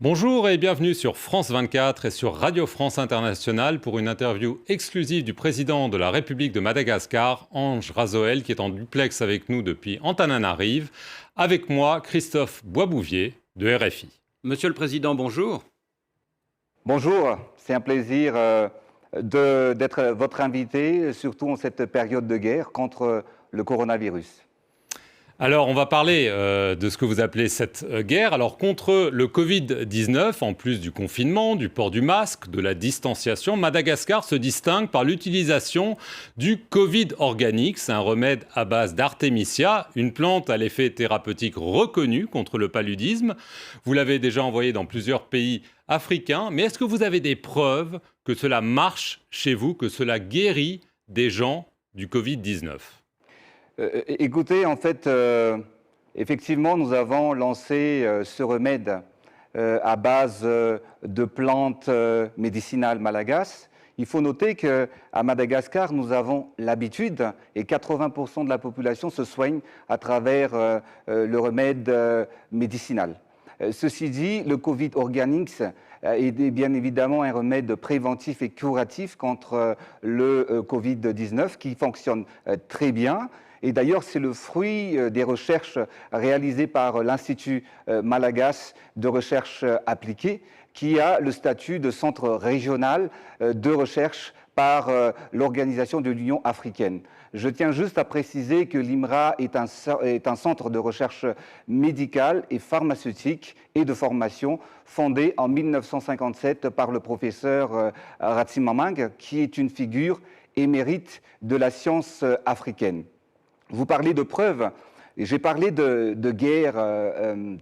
Bonjour et bienvenue sur France 24 et sur Radio France Internationale pour une interview exclusive du président de la République de Madagascar, Ange Razoel, qui est en duplex avec nous depuis Antananarive. Avec moi, Christophe Boisbouvier de RFI. Monsieur le Président, bonjour. Bonjour, c'est un plaisir d'être votre invité, surtout en cette période de guerre contre le coronavirus. Alors, on va parler de ce que vous appelez cette guerre. Alors, contre le Covid-19, en plus du confinement, du port du masque, de la distanciation, Madagascar se distingue par l'utilisation du Covid organique. C'est un remède à base d'Artemisia, une plante à l'effet thérapeutique reconnu contre le paludisme. Vous l'avez déjà envoyé dans plusieurs pays africains. Mais est-ce que vous avez des preuves que cela marche chez vous, que cela guérit des gens du Covid-19 ? Écoutez, en fait, effectivement, nous avons lancé ce remède à base de plantes médicinales malagasy. Il faut noter qu'à Madagascar, nous avons l'habitude, et 80% de la population se soigne à travers le remède médicinal. Ceci dit, le Covid organics est bien évidemment un remède préventif et curatif contre le Covid-19 qui fonctionne très bien. Et d'ailleurs, c'est le fruit des recherches réalisées par l'Institut malagasy de recherche appliquée, qui a le statut de centre régional de recherche par l'Organisation de l'Union africaine. Je tiens juste à préciser que l'IMRA est un centre de recherche médicale et pharmaceutique et de formation fondé en 1957 par le professeur Ratsimamang, qui est une figure émérite de la science africaine. Vous parlez de preuves, et j'ai parlé de guerre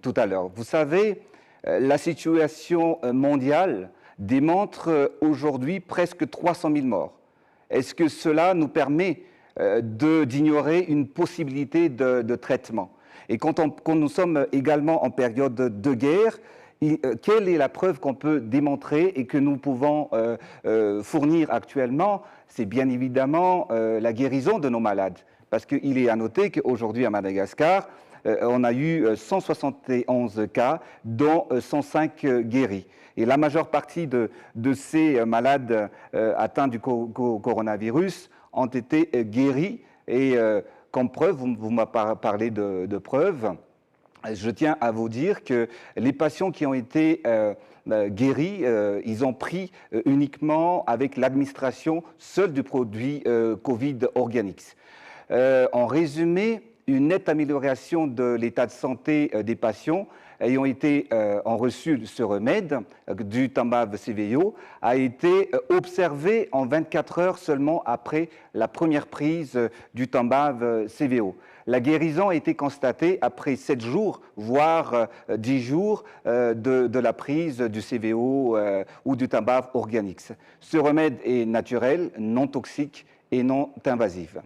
tout à l'heure. Vous savez, la situation mondiale démontre aujourd'hui presque 300 000 morts. Est-ce que cela nous permet d'ignorer une possibilité de traitement? Et quand nous sommes également en période de guerre, quelle est la preuve qu'on peut démontrer et que nous pouvons fournir actuellement? C'est bien évidemment la guérison de nos malades. Parce qu'il est à noter qu'aujourd'hui à Madagascar, on a eu 171 cas, dont 105 guéris. Et la majeure partie de ces malades atteints du coronavirus ont été guéris. Et comme preuve, vous m'avez parlé de preuves, je tiens à vous dire que les patients qui ont été guéris, ils ont pris uniquement avec l'administration seule du produit Covid organics. En résumé, une nette amélioration de l'état de santé des patients ayant reçu ce remède du Tambave-CVO a été observée en 24 heures seulement après la première prise du Tambave-CVO. La guérison a été constatée après 7 jours, voire 10 jours de la prise du CVO ou du Tambave organics. Ce remède est naturel, non toxique et non invasif.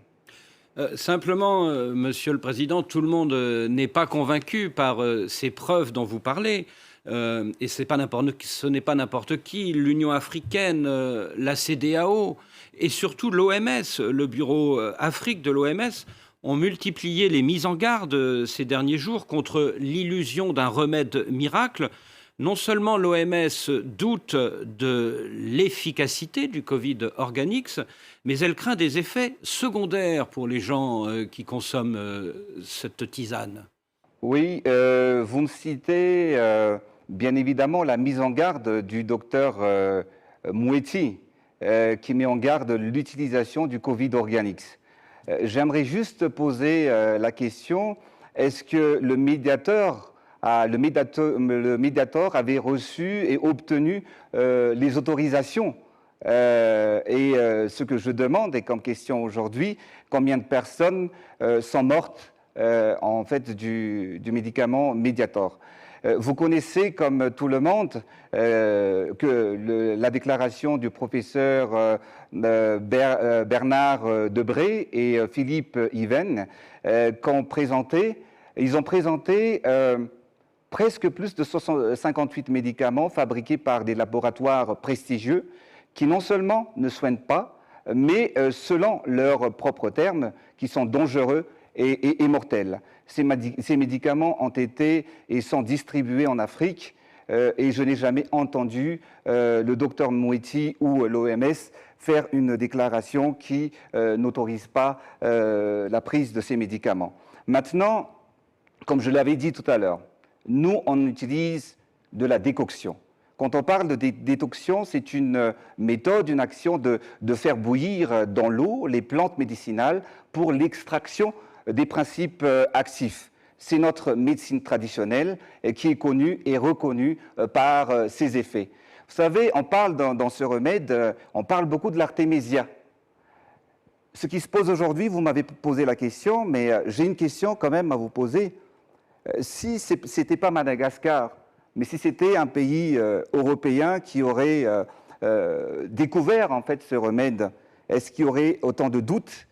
Simplement, Monsieur le Président, tout le monde n'est pas convaincu par ces preuves dont vous parlez. Et ce n'est pas n'importe qui. L'Union africaine, la CEDEAO et surtout l'OMS, le bureau Afrique de l'OMS, ont multiplié les mises en garde ces derniers jours contre l'illusion d'un remède miracle. Non seulement l'OMS doute de l'efficacité du Covid organics, mais elle craint des effets secondaires pour les gens qui consomment cette tisane. Oui, vous me citez bien évidemment la mise en garde du docteur Moeti, qui met en garde l'utilisation du Covid organics. J'aimerais juste poser la question, est-ce que le médiateur avait reçu et obtenu les autorisations. Ce que je demande, et comme question aujourd'hui, combien de personnes sont mortes en fait du médicament Mediator. Vous connaissez, comme tout le monde, la déclaration du professeur Bernard Debré et Philippe Yven, ils ont présenté presque plus de 58 médicaments fabriqués par des laboratoires prestigieux qui non seulement ne soignent pas, mais selon leurs propres termes, qui sont dangereux et mortels. Ces médicaments ont été et sont distribués en Afrique et je n'ai jamais entendu le docteur Moeti ou l'OMS faire une déclaration qui n'autorise pas la prise de ces médicaments. Maintenant, comme je l'avais dit tout à l'heure, nous, on utilise de la décoction. Quand on parle de décoction, c'est une méthode, une action de faire bouillir dans l'eau les plantes médicinales pour l'extraction des principes actifs. C'est notre médecine traditionnelle qui est connue et reconnue par ses effets. Vous savez, on parle dans ce remède, on parle beaucoup de l'artémisia. Ce qui se pose aujourd'hui, vous m'avez posé la question, mais j'ai une question quand même à vous poser. Si ce n'était pas Madagascar, mais si c'était un pays européen qui aurait découvert en fait ce remède, est-ce qu'il y aurait autant de doutes?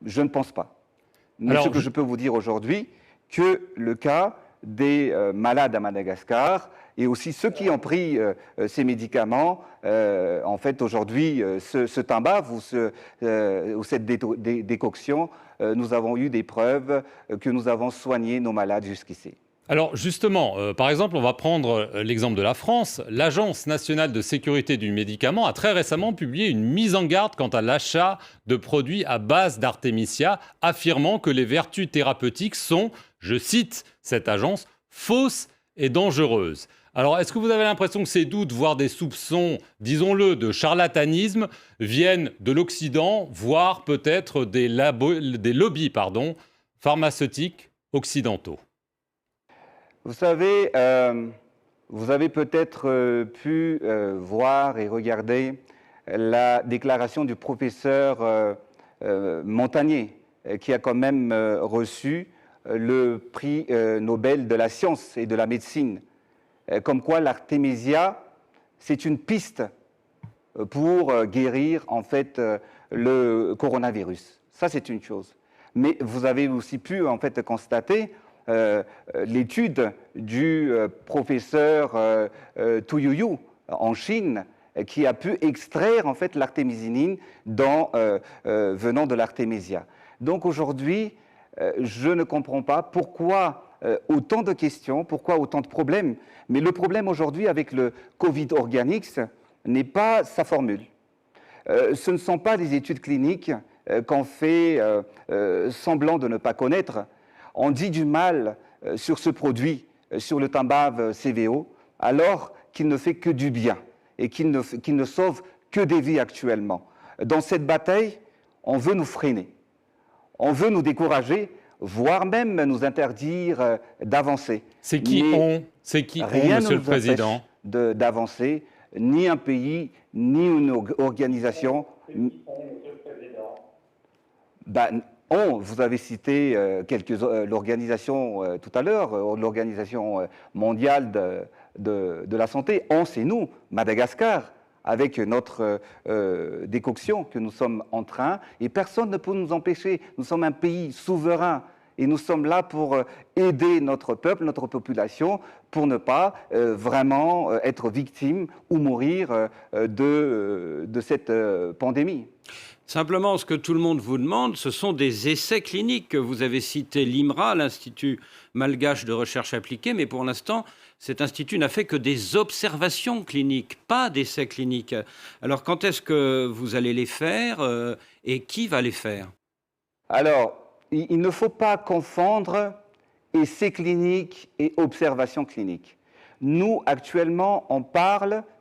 Je ne pense pas. Mais ce que je peux vous dire aujourd'hui, que le cas des malades à Madagascar et aussi ceux qui ont pris ces médicaments, en fait aujourd'hui, ce timbave ou cette décoction, nous avons eu des preuves que nous avons soigné nos malades jusqu'ici. Alors justement, par exemple, on va prendre l'exemple de la France. L'Agence nationale de sécurité du médicament a très récemment publié une mise en garde quant à l'achat de produits à base d'artémisia, affirmant que les vertus thérapeutiques sont, je cite cette agence, fausses et dangereuses. Alors, est-ce que vous avez l'impression que ces doutes, voire des soupçons, disons-le, de charlatanisme, viennent de l'Occident, voire peut-être des lobbies pharmaceutiques occidentaux ? Vous savez, vous avez peut-être pu voir et regarder la déclaration du professeur Montagnier, qui a quand même reçu le prix Nobel de la science et de la médecine. Comme quoi l'artémisia, c'est une piste pour guérir en fait le coronavirus. Ça, c'est une chose. Mais vous avez aussi pu en fait constater l'étude du professeur Tuyuyu en Chine, qui a pu extraire en fait l'artémisinine venant de l'artémisia. Donc aujourd'hui, je ne comprends pas pourquoi autant de questions, pourquoi autant de problèmes. Mais le problème aujourd'hui avec le Covid Organics n'est pas sa formule. Ce ne sont pas des études cliniques qu'on fait semblant de ne pas connaître. On dit du mal sur ce produit, sur le timbave CVO, alors qu'il ne fait que du bien et qu'il ne sauve que des vies actuellement. Dans cette bataille, on veut nous freiner, on veut nous décourager, voire même nous interdire d'avancer. C'est qui on, Monsieur le Président ? D'avancer, ni un pays, ni une organisation. Vous avez cité l'organisation tout à l'heure, l'Organisation mondiale de la santé. C'est nous, Madagascar, avec notre décoction que nous sommes en train, et personne ne peut nous empêcher. Nous sommes un pays souverain et nous sommes là pour aider notre peuple, notre population, pour ne pas vraiment être victime ou mourir de cette pandémie. Simplement, ce que tout le monde vous demande, ce sont des essais cliniques. Vous avez cité l'IMRA, l'Institut malgache de recherche appliquée, mais pour l'instant, cet institut n'a fait que des observations cliniques, pas d'essais cliniques. Alors, quand est-ce que vous allez les faire et qui va les faire ? Alors, il ne faut pas confondre essais cliniques et observations cliniques. Nous, actuellement,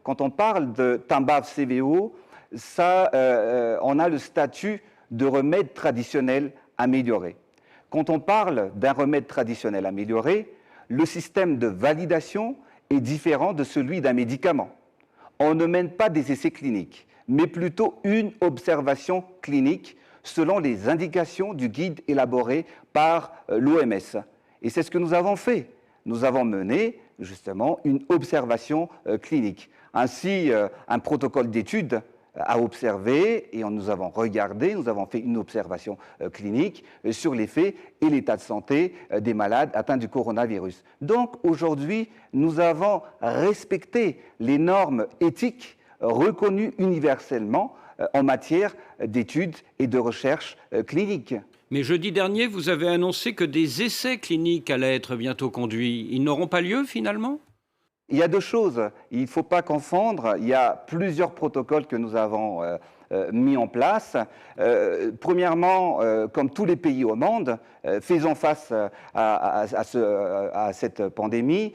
quand on parle de timbave CVO, on a le statut de remède traditionnel amélioré. Quand on parle d'un remède traditionnel amélioré, le système de validation est différent de celui d'un médicament. On ne mène pas des essais cliniques, mais plutôt une observation clinique selon les indications du guide élaboré par l'OMS. Et c'est ce que nous avons fait. Nous avons mené justement une observation clinique. Ainsi, un protocole d'étude à observer et nous avons regardé, nous avons fait une observation clinique sur l'effet et l'état de santé des malades atteints du coronavirus. Donc aujourd'hui, nous avons respecté les normes éthiques reconnues universellement en matière d'études et de recherche clinique. Mais jeudi dernier, vous avez annoncé que des essais cliniques allaient être bientôt conduits. Ils n'auront pas lieu finalement ? Il y a deux choses. Il ne faut pas confondre. Il y a plusieurs protocoles que nous avons mis en place. Premièrement, comme tous les pays au monde, faisant face à cette pandémie,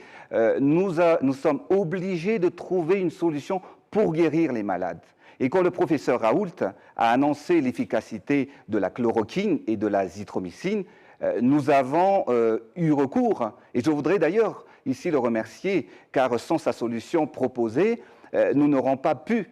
nous sommes obligés de trouver une solution pour guérir les malades. Et quand le professeur Raoult a annoncé l'efficacité de la chloroquine et de l'azithromycine, nous avons eu recours, et je voudrais d'ailleurs ici le remercier, car sans sa solution proposée, nous n'aurons pas pu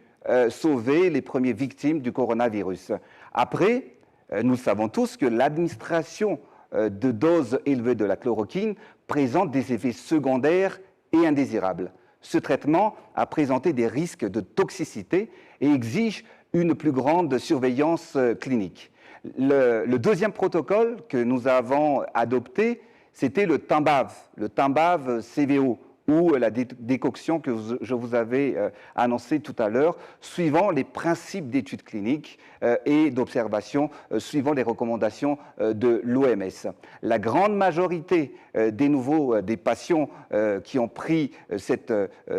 sauver les premières victimes du coronavirus. Après, nous savons tous que l'administration de doses élevées de la chloroquine présente des effets secondaires et indésirables. Ce traitement a présenté des risques de toxicité et exige une plus grande surveillance clinique. Le deuxième protocole que nous avons adopté, c'était le Timbave CVO, ou la décoction que je vous avais annoncée tout à l'heure, suivant les principes d'études cliniques et d'observation, suivant les recommandations de l'OMS. La grande majorité des patients qui ont pris cette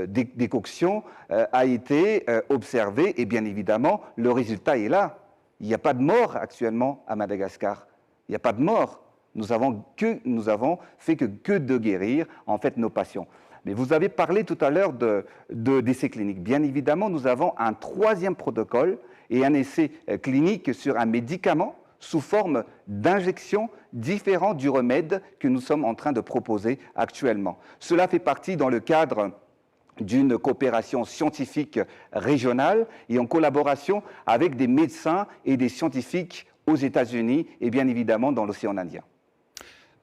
décoction a été observée, et bien évidemment, le résultat est là. Il n'y a pas de mort actuellement à Madagascar. Il n'y a pas de mort. Nous avons fait que de guérir, en fait, nos patients. Mais vous avez parlé tout à l'heure d'essais cliniques. Bien évidemment, nous avons un troisième protocole et un essai clinique sur un médicament sous forme d'injection différent du remède que nous sommes en train de proposer actuellement. Cela fait partie dans le cadre d'une coopération scientifique régionale et en collaboration avec des médecins et des scientifiques aux États-Unis et bien évidemment dans l'océan Indien.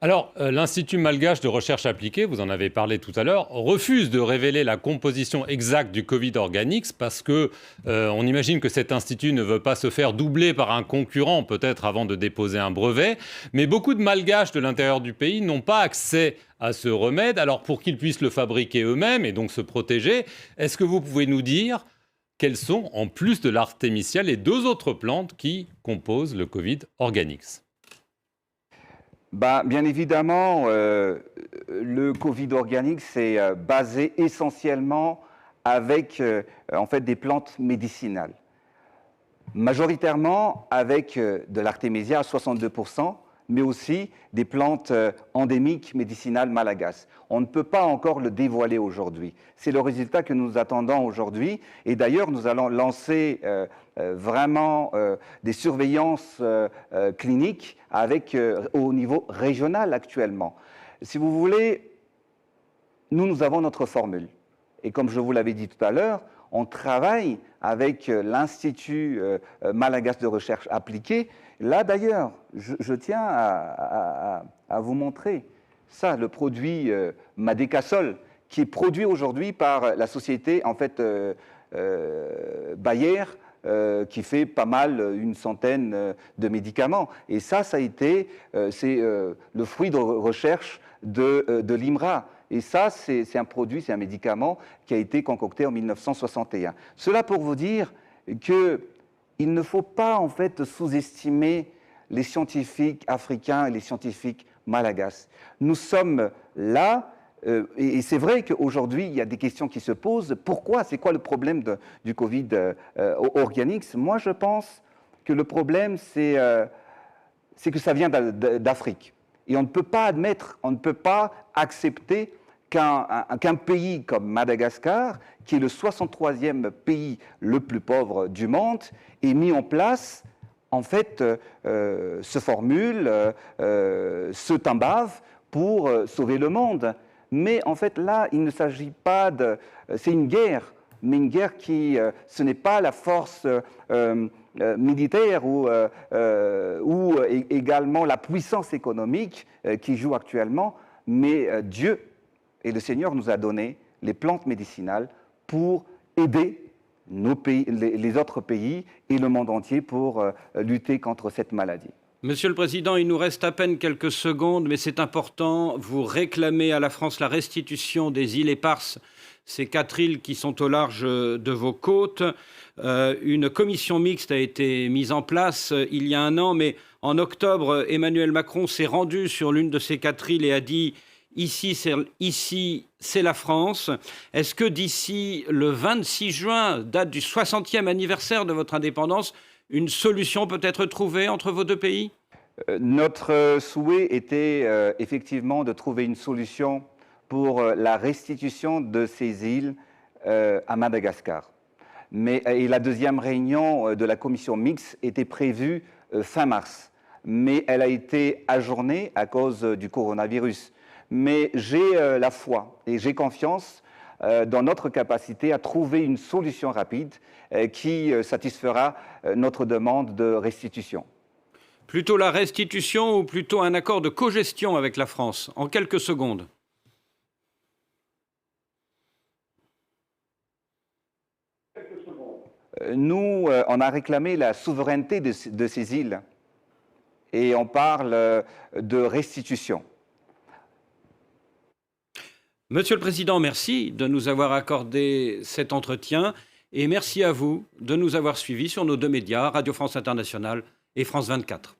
Alors, l'Institut malgache de recherche appliquée, vous en avez parlé tout à l'heure, refuse de révéler la composition exacte du Covid Organics parce que on imagine que cet institut ne veut pas se faire doubler par un concurrent, peut-être avant de déposer un brevet. Mais beaucoup de malgaches de l'intérieur du pays n'ont pas accès à ce remède. Alors, pour qu'ils puissent le fabriquer eux-mêmes et donc se protéger, est-ce que vous pouvez nous dire quelles sont, en plus de l'artémisia, les deux autres plantes qui composent le Covid Organics ? Bien évidemment, le Covid Organics c'est basé essentiellement avec en fait, des plantes médicinales. Majoritairement avec de l'artémisia à 62%, mais aussi des plantes endémiques médicinales malagasy. On ne peut pas encore le dévoiler aujourd'hui. C'est le résultat que nous attendons aujourd'hui. Et d'ailleurs, nous allons lancer vraiment des surveillances cliniques au niveau régional actuellement. Si vous voulez, nous avons notre formule. Et comme je vous l'avais dit tout à l'heure, on travaille avec l'Institut malagasy de recherche appliquée. Là, d'ailleurs, je tiens à vous montrer ça, le produit Madécasol, qui est produit aujourd'hui par la société, en fait, Bayer, qui fait pas mal, une centaine de médicaments. Et ça a été, c'est le fruit de recherche de l'IMRA. Et ça, c'est un produit, c'est un médicament qui a été concocté en 1961. Cela pour vous dire qu'il ne faut pas, en fait, sous-estimer les scientifiques africains et les scientifiques malagasy. Nous sommes là, et c'est vrai qu'aujourd'hui, il y a des questions qui se posent. Pourquoi ? C'est quoi le problème du Covid Organics ? Moi, je pense que le problème, c'est que ça vient d'Afrique. Et on ne peut pas admettre, on ne peut pas accepter qu'un pays comme Madagascar, qui est le 63e pays le plus pauvre du monde, ait mis en place, en fait, ce formule, ce Timbave pour sauver le monde. Mais en fait, là, il ne s'agit pas de... C'est une guerre, mais une guerre qui... ce n'est pas la force militaire ou également la puissance économique qui joue actuellement, mais Dieu et le Seigneur nous a donné les plantes médicinales pour aider nos pays, les autres pays et le monde entier pour lutter contre cette maladie. Monsieur le Président, il nous reste à peine quelques secondes, mais c'est important. Vous réclamez à la France la restitution des îles éparses, ces 4 îles qui sont au large de vos côtes. Une commission mixte a été mise en place il y a un an, mais en octobre, Emmanuel Macron s'est rendu sur l'une de ces 4 îles et a dit Ici, c'est la France. Est-ce que d'ici le 26 juin, date du 60e anniversaire de votre indépendance, une solution peut être trouvée entre vos deux pays ? Notre souhait était effectivement de trouver une solution pour la restitution de ces îles à Madagascar. Et la deuxième réunion de la commission mixte était prévue fin mars, mais elle a été ajournée à cause du coronavirus. Mais j'ai la foi et j'ai confiance dans notre capacité à trouver une solution rapide qui satisfera notre demande de restitution. Plutôt la restitution ou plutôt un accord de cogestion avec la France ? En quelques secondes. Nous, on a réclamé la souveraineté de ces îles et on parle de restitution. Monsieur le Président, merci de nous avoir accordé cet entretien et merci à vous de nous avoir suivis sur nos deux médias, Radio France Internationale et France 24.